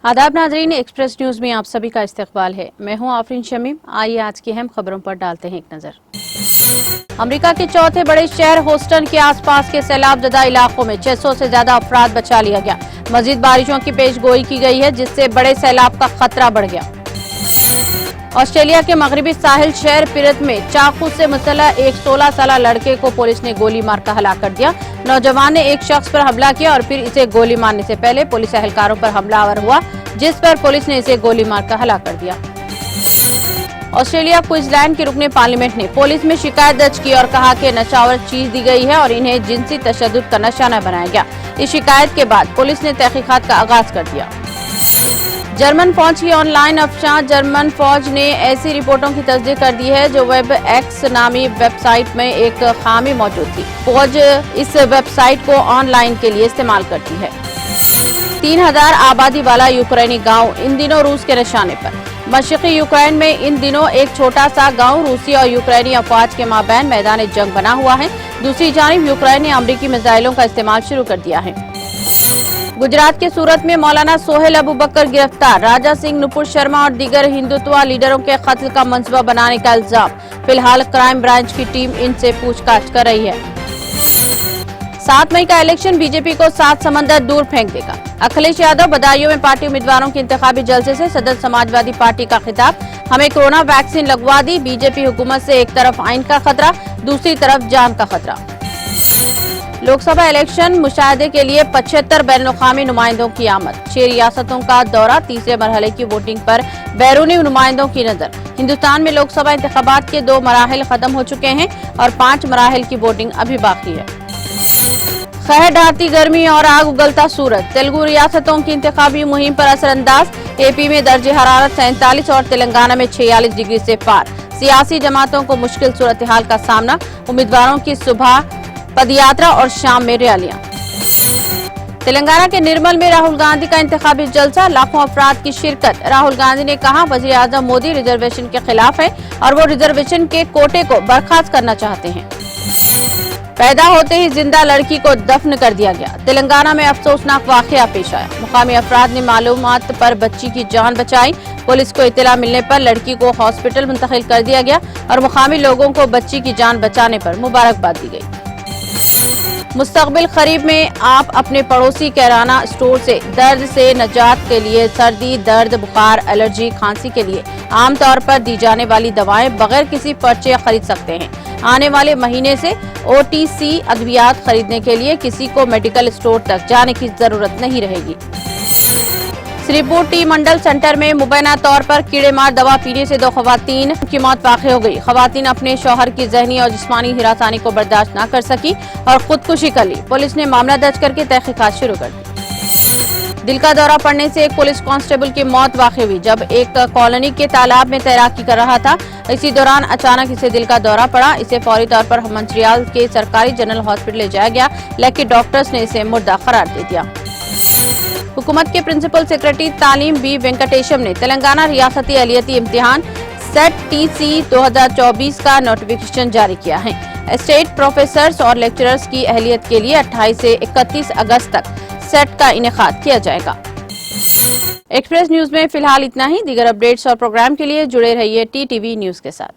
आदाब नाजरीन, express news में आप सभी का इस्तकबाल है। मैं हूं आफरीन शमीम। आइए आज की अहम खबरों पर डालते हैं एक नजर। अमेरिका के चौथे बड़े शहर ह्यूस्टन के आसपास के सैलाबजदा इलाकों में 600 से ज्यादा अफराद बचा लिया गया। मजीद बारिशों की पेशगोई की गई है, जिससे बड़े सैलाब का खतरा बढ़ गया। ऑस्ट्रेलिया के मगरबी साहिल शहर पिरथ में चाकू से मुसल्लह एक 16 साल लड़के को पुलिस ने गोली मारकर हलाक कर दिया। नौजवान ने एक शख्स पर हमला किया और फिर इसे गोली मारने से पहले पुलिस एहलकारों पर हमलावर हुआ, जिस पर पुलिस ने इसे गोली मारकर हलाक कर दिया। ऑस्ट्रेलिया क्वींसलैंड के रुकने पार्लियामेंट ने पुलिस में शिकायत दर्ज की और कहा कि नशावर चीज दी गई है और इन्हें जिनसी तशद्दुद का निशाना बनाया गया। इस शिकायत के बाद पुलिस ने तहकीकात का आगाज कर दिया। जर्मन फौज की ऑनलाइन अफवाह। जर्मन फौज ने ऐसी रिपोर्टों की तस्दीक कर दी है जो वेब एक्स नामी वेबसाइट में एक खामी मौजूद थी। फौज इस वेबसाइट को ऑनलाइन के लिए इस्तेमाल करती है। 3000 आबादी वाला यूक्रेनी गांव इन दिनों रूस के निशाने पर। मशरकी यूक्रेन में इन दिनों एक छोटा सा गांव रूसी और यूक्रेनी अफवाज के माबैन मैदान जंग बना हुआ है। दूसरी जानिब यूक्रेन ने अमरीकी मिसाइलों का इस्तेमाल शुरू कर दिया है। गुजरात के सूरत में मौलाना सोहेल अबू बकर गिरफ्तार। राजा सिंह, नुपुर शर्मा और दीगर हिंदुत्व लीडरों के कत्ल का मंसूबा बनाने का इल्जाम। फिलहाल क्राइम ब्रांच की टीम इनसे पूछताछ कर रही है। 7 मई का इलेक्शन बीजेपी को 7 समंदर दूर फेंक देगा। अखिलेश यादव बदायूं में पार्टी उम्मीदवारों के इंतखाबी जलसे से सदर समाजवादी पार्टी का खिताब। हमें कोरोना वैक्सीन लगवा दी। बीजेपी हुकूमत से एक तरफ आइन का खतरा, दूसरी तरफ जान का खतरा। लोकसभा इलेक्शन मुशाहदे के लिए 75 बैनुल-अक़वामी नुमाइंदों की आमद। 6 रियासतों का दौरा। तीसरे मरहले की वोटिंग पर बैरूनी नुमाइंदों की नजर। हिंदुस्तान में लोकसभा इंतखाबात के 2 मराहिल खत्म हो चुके हैं और 5 मराहिल की वोटिंग अभी बाकी है। खैर ढाती गर्मी और आग उगलता सूरज। तेलुगु रियासतों की इंतखाबी मुहिम पर असरअंदाज। एपी में दर्जे हरारत 47 और तेलंगाना में 46 डिग्री से पार। सियासी जमातों को मुश्किल सूरत हाल का सामना। उम्मीदवारों की सुबह पदयात्रा और शाम में रैलियां। तेलंगाना के निर्मल में राहुल गांधी का इंतखाबी जलसा। लाखों अफराद की शिरकत। राहुल गांधी ने कहा वजीर आजम मोदी रिजर्वेशन के खिलाफ है और वो रिजर्वेशन के कोटे को बर्खास्त करना चाहते हैं। पैदा होते ही जिंदा लड़की को दफन कर दिया गया। तेलंगाना में अफसोसनाक वाकया पेश आया। मुकामी अफराद ने मालूमात पर बच्ची की जान बचाई। पुलिस को इत्तला मिलने पर लड़की को हॉस्पिटल मुंतकिल कर दिया गया और मुकामी लोगों को बच्ची की जान बचाने पर मुबारकबाद दी गई। मुस्तकबिल खरीफ में आप अपने पड़ोसी किराना स्टोर से दर्द से निजात के लिए सर्दी, दर्द, बुखार, एलर्जी, खांसी के लिए आमतौर पर दी जाने वाली दवाएं बगैर किसी पर्चे खरीद सकते हैं। आने वाले महीने से OTC अद्वियात खरीदने के लिए किसी को मेडिकल स्टोर तक जाने की जरूरत नहीं रहेगी। श्रीपुर टी मंडल सेंटर में मुबैना तौर पर कीड़ेमार दवा पीने से 2 खवातीन की मौत वाक़ हो गई। खवातीन अपने शौहर की ज़हनी और जिस्मानी हिरासानी को बर्दाश्त न कर सकी और खुदकुशी कर ली। पुलिस ने मामला दर्ज करके तहकीकात शुरू कर दी। दिल का दौरा पड़ने से एक पुलिस कांस्टेबल की मौत वाक़ हुई जब एक कॉलोनी के तालाब में तैराकी कर रहा था। इसी दौरान अचानक इसे दिल का दौरा पड़ा। इसे फौरी तौर पर मंचिरियाल के सरकारी जनरल हॉस्पिटल ले जाया गया, लेकिन डॉक्टर्स ने इसे मुर्दा करार दे दिया। हुकूमत के प्रिंसिपल सेक्रेटरी तालीम बी वेंकटेशम ने तेलंगाना रियासती अहलियती इम्तिहान सेट TC 2024 का नोटिफिकेशन जारी किया है। स्टेट प्रोफेसर्स और लेक्चरर्स की अहलियत के लिए 28 से 31 अगस्त तक सेट का इनेकाद किया जाएगा। एक्सप्रेस न्यूज में फिलहाल इतना ही। दीगर अपडेट्स और प्रोग्राम के लिए जुड़े रहिए TTV न्यूज के साथ।